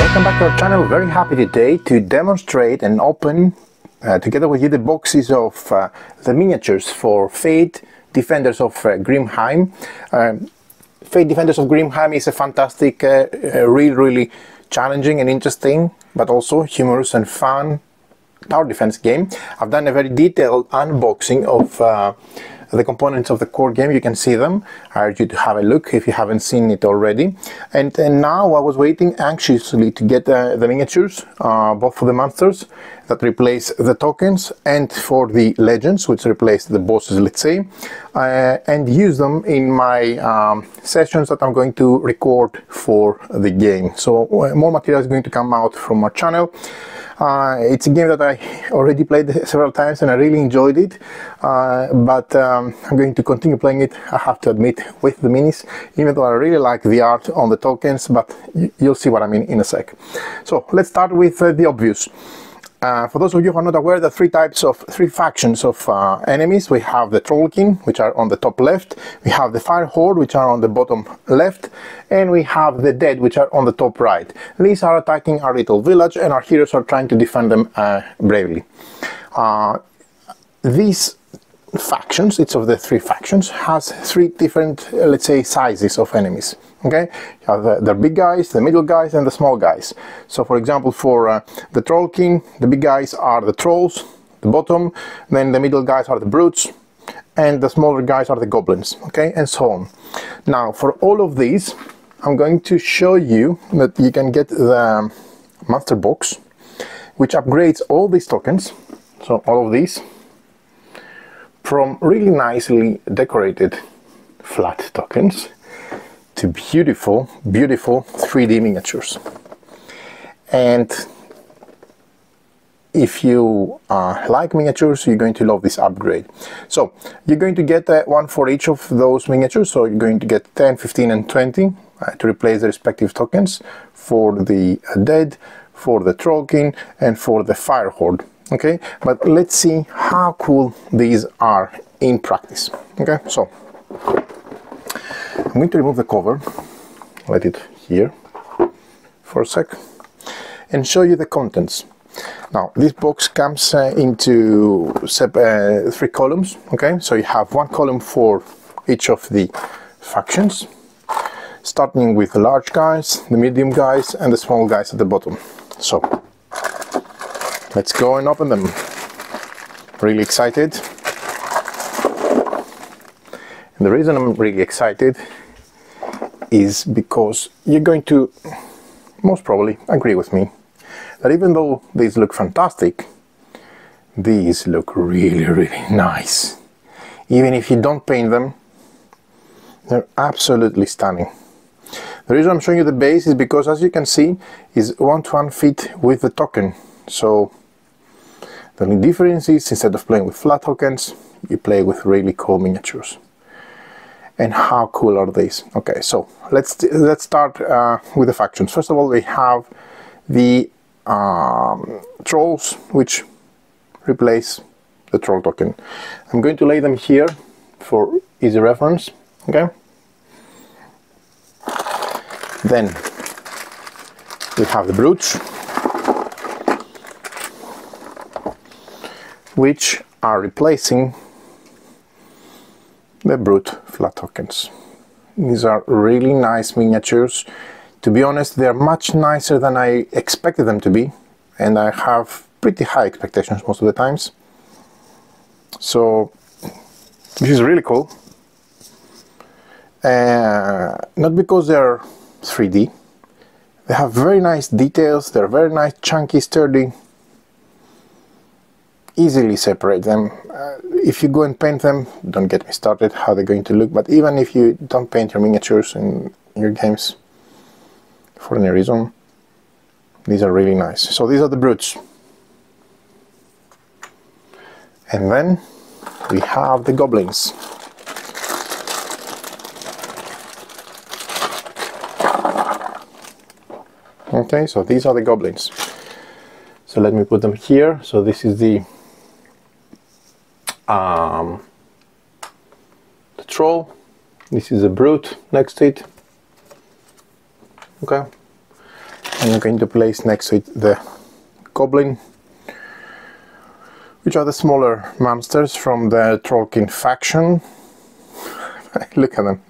Welcome back to our channel. Very happy today to demonstrate and open together with you the boxes of the miniatures for Fate Defenders of Grimheim. Fate Defenders of Grimheim is a fantastic, really challenging and interesting, but also humorous and fun tower defense game. I've done a very detailed unboxing of the components of the core game. You can see them. I urge you to have a look if you haven't seen it already. And now I was waiting anxiously to get the miniatures, both for the monsters that replace the tokens and for the legends, which replace the bosses, let's say, and use them in my sessions that I'm going to record for the game. So more material is going to come out from our channel. It's a game that I already played several times and I really enjoyed it, but I'm going to continue playing it, I have to admit, with the minis, even though I really like the art on the tokens, but you'll see what I mean in a sec. So let's start with the obvious. For those of you who are not aware, there are three factions of enemies. We have the Trollkin, which are on the top left, we have the Fire Horde, which are on the bottom left, and we have the Dead, which are on the top right. These are attacking our little village, and our heroes are trying to defend them bravely. These factions, each of the three factions, has three different, let's say, sizes of enemies. Okay, you have the big guys, the middle guys, and the small guys. So for example, for the Troll King, the big guys are the trolls, the bottom, then the middle guys are the brutes, and the smaller guys are the goblins, okay, and so on. Now for all of these, I'm going to show you that you can get the master box, which upgrades all these tokens, so all of these, from really nicely decorated flat tokens to beautiful 3D miniatures. And if you like miniatures, you're going to love this upgrade. So you're going to get one for each of those miniatures, so you're going to get 10, 15 and 20 to replace the respective tokens for the Dead, for the Trollkin, and for the Fire Horde. Okay, but let's see how cool these are in practice. Okay, so I'm going to remove the cover, let it here for a sec, and show you the contents. Now this box comes into three columns. Okay, so you have one column for each of the factions, starting with the large guys, the medium guys, and the small guys at the bottom. So let's go and open them. Really excited. And the reason I'm really excited is because you're going to most probably agree with me that even though these look fantastic, these look really nice. Even if you don't paint them, they're absolutely stunning. The reason I'm showing you the base is because, as you can see, is one-to-one fit with the token. So the only difference is, instead of playing with flat tokens, you play with really cool miniatures. And how cool are these? Okay, so let's start with the factions. First of all, we have the trolls, which replace the troll token. I'm going to lay them here for easy reference. Okay. Then we have the brutes, which are replacing the brute flat tokens. These are really nice miniatures. To be honest, they're much nicer than I expected them to be, and I have pretty high expectations most of the times. So this is really cool. Not because they're 3D. They have very nice details, they're very nice, chunky, sturdy. Easily separate them. If you go and paint them, don't get me started how they're going to look, but even if you don't paint your miniatures in your games for any reason, these are really nice. So these are the brutes. And then we have the goblins. Okay, so these are the goblins. So let me put them here. So this is the troll, this is a brute next to it. Okay, And I'm going to place next to it the goblin, which are the smaller monsters from the Trollkin faction. Look at them.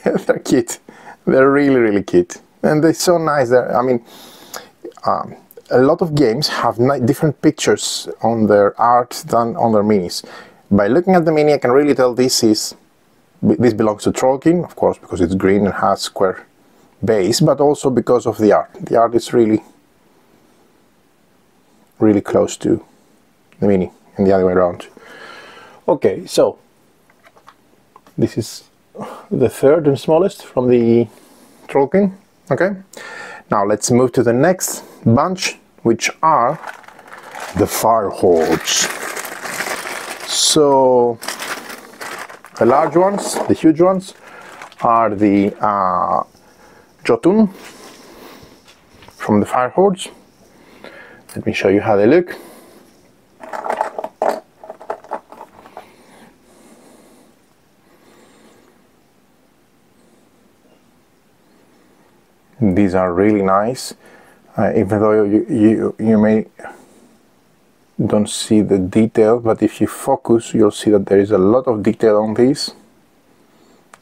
They're cute. They're really, really cute. And they're so nice. I mean, a lot of games have different pictures on their art than on their minis. By looking at the mini, I can really tell this belongs to Trollkin, of course, because it's green and has square base, but also because of the art. The art is really, really close to the mini and the other way around. Okay, so this is the third and smallest from the Trollkin. Okay, now let's move to the next bunch, which are the Fire Hordes. So the large ones, the huge ones, are the Jotun from the Fire Hordes. Let me show you how they look. These are really nice, even though you may don't see the detail, but if you focus, you'll see that there is a lot of detail on these.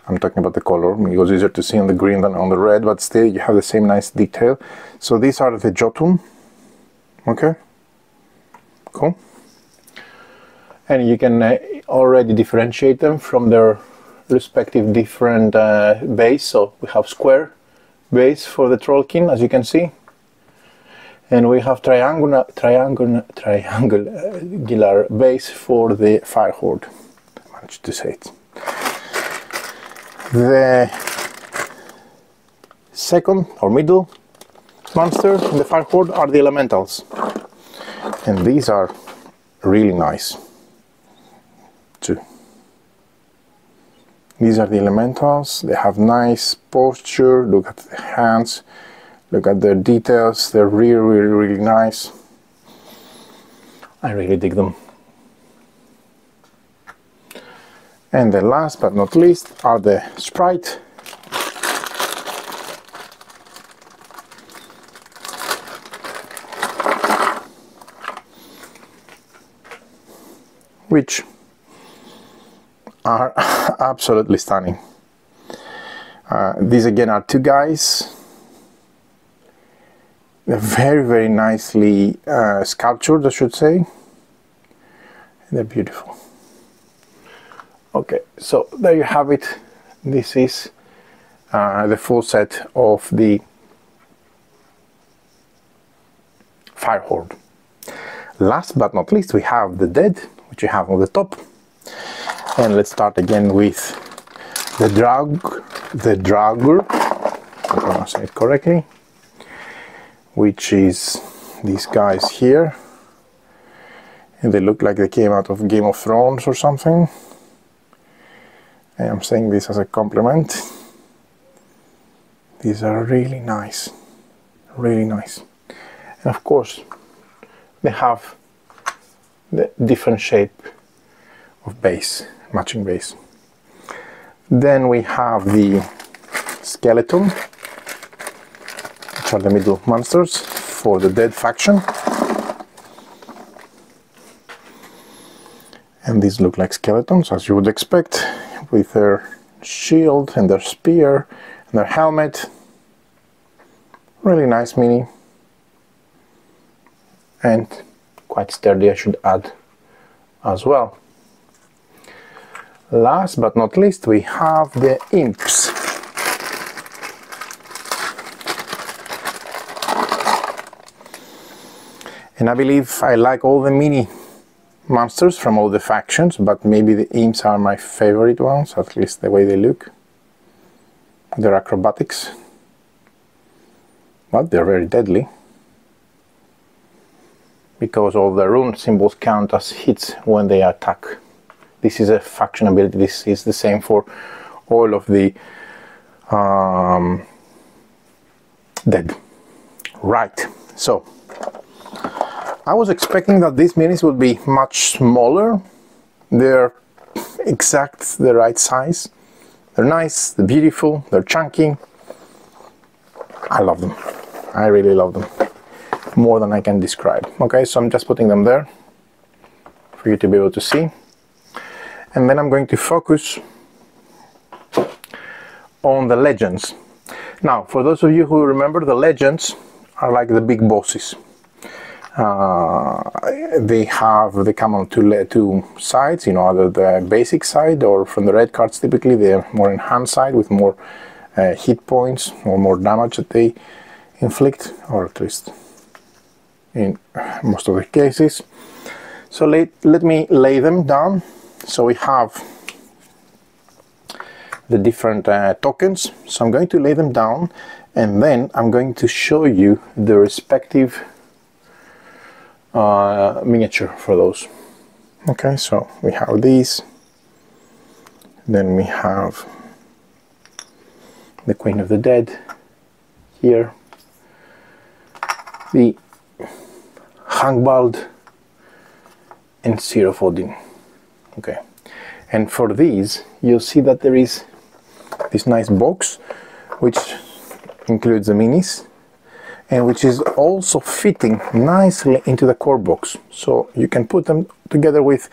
I'm talking about the color. It was easier to see on the green than on the red, but still you have the same nice detail. So these are the Jotun. Okay, cool. And you can already differentiate them from their respective different base. So we have square base for the Trollkin, as you can see, and we have triangular base for the Fire Horde. I managed to say it. The second or middle monster in the Fire Horde are the Elementals, and these are really nice too. These are the Elementals. They have nice posture. Look at the hands, look at their details. They're really, really, really nice. I really dig them. And the last but not least are the Sprite. Which are absolutely stunning. These again are two guys. They're very, very nicely sculptured, I should say. And they're beautiful. Okay, so there you have it. This is the full set of the Fire Horde. Last but not least, we have the Dead, which you have on the top. And let's start again with the Draugr, I'm gonna say it correctly, which is these guys here. And they look like they came out of Game of Thrones or something. I am saying this as a compliment. These are really nice, really nice. And of course, they have the different shape of base, matching base. Then we have the Skeleton, which are the middle monsters for the Dead faction. And these look like skeletons, as you would expect, with their shield and their spear and their helmet. Really nice mini. And quite sturdy, I should add as well. Last but not least, we have the Imps. And I believe I like all the mini monsters from all the factions, but maybe the Imps are my favorite ones, at least the way they look. Their acrobatics. But they're very deadly, because all the rune symbols count as hits when they attack. This is a faction ability. This is the same for all of the Dead. Right, so I was expecting that these minis would be much smaller. They're exact the right size. They're nice, they're beautiful, they're chunky. I love them. I really love them, more than I can describe. Okay, so I'm just putting them there for you to be able to see, and then I'm going to focus on the legends. Now, for those of you who remember, the legends are like the big bosses. They come on two sides, you know, either the basic side or from the red cards. Typically they're more enhanced side with more hit points or more damage that they inflict, or at least in most of the cases. So let me lay them down. So we have the different tokens. So I'm going to lay them down, and then I'm going to show you the respective miniature for those. Okay, so we have these, then we have the Queen of the Dead here, the Hangbald, and Seer of Odin. Okay, and for these you'll see that there is this nice box which includes the minis, and which is also fitting nicely into the core box, so you can put them together with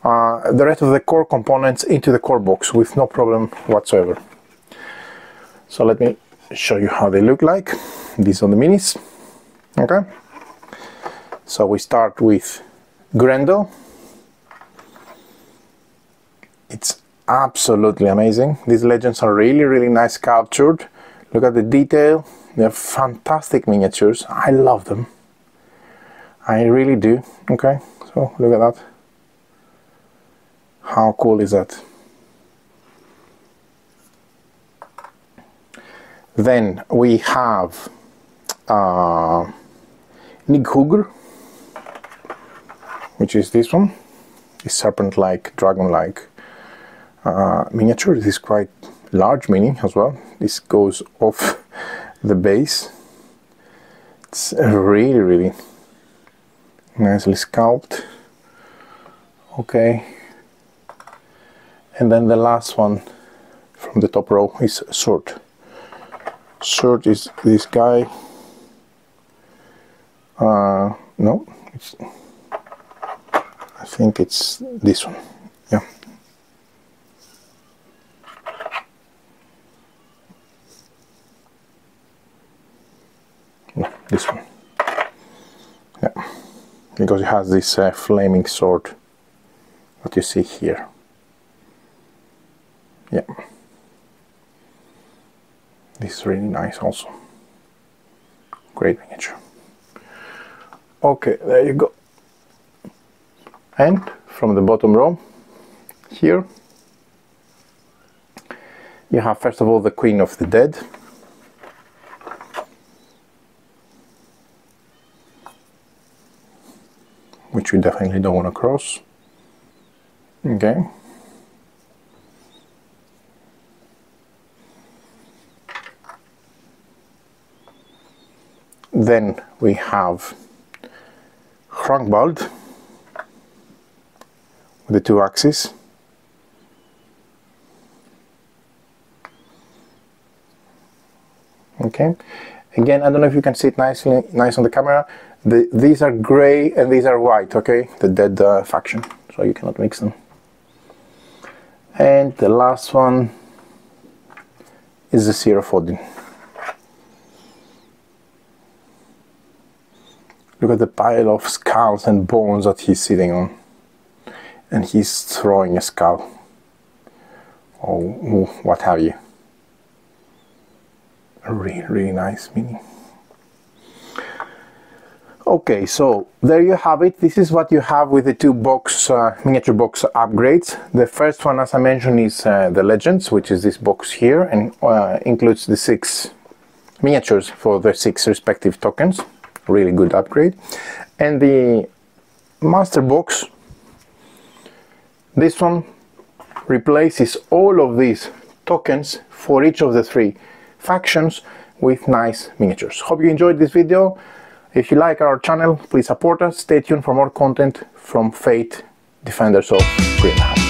the rest of the core components into the core box with no problem whatsoever. So let me show you how they look like. These are the minis. Okay, so we start with Grendel. It's absolutely amazing. These legends are really nice sculptured. Look at the detail. They're fantastic miniatures. I love them. I really do. Okay, so look at that. How cool is that? Then we have Nighugr, which is this one. This serpent-like, dragon-like miniature. This is quite large mini as well. This goes off the base. It's really nicely sculpted. Okay, and then the last one from the top row is Sword. Sword is this guy. No, I think it's this one. Yeah. No, this one. Yeah, because it has this flaming sword that you see here. Yeah, this is really nice also. Great miniature. Okay, there you go. And from the bottom row here you have first of all the Queen of the Dead. Which we definitely don't want to cross. Okay. Then we have Hangbald with the two axes. Okay. Again, I don't know if you can see it nice on the camera. These are gray and these are white, okay? The Dead faction, so you cannot mix them. And the last one is the Seer of Odin. Look at the pile of skulls and bones that he's sitting on. And he's throwing a skull. Or what have you. A really nice mini. Okay, so there you have it. This is what you have with the two miniature box upgrades. The first one, as I mentioned, is the Legends, which is this box here, and includes the 6 miniatures for the 6 respective tokens. Really good upgrade. And the Master Box, this one replaces all of these tokens for each of the 3 factions with nice miniatures. Hope you enjoyed this video. If you like our channel, please support us. Stay tuned for more content from Fate Defenders of Grimheim.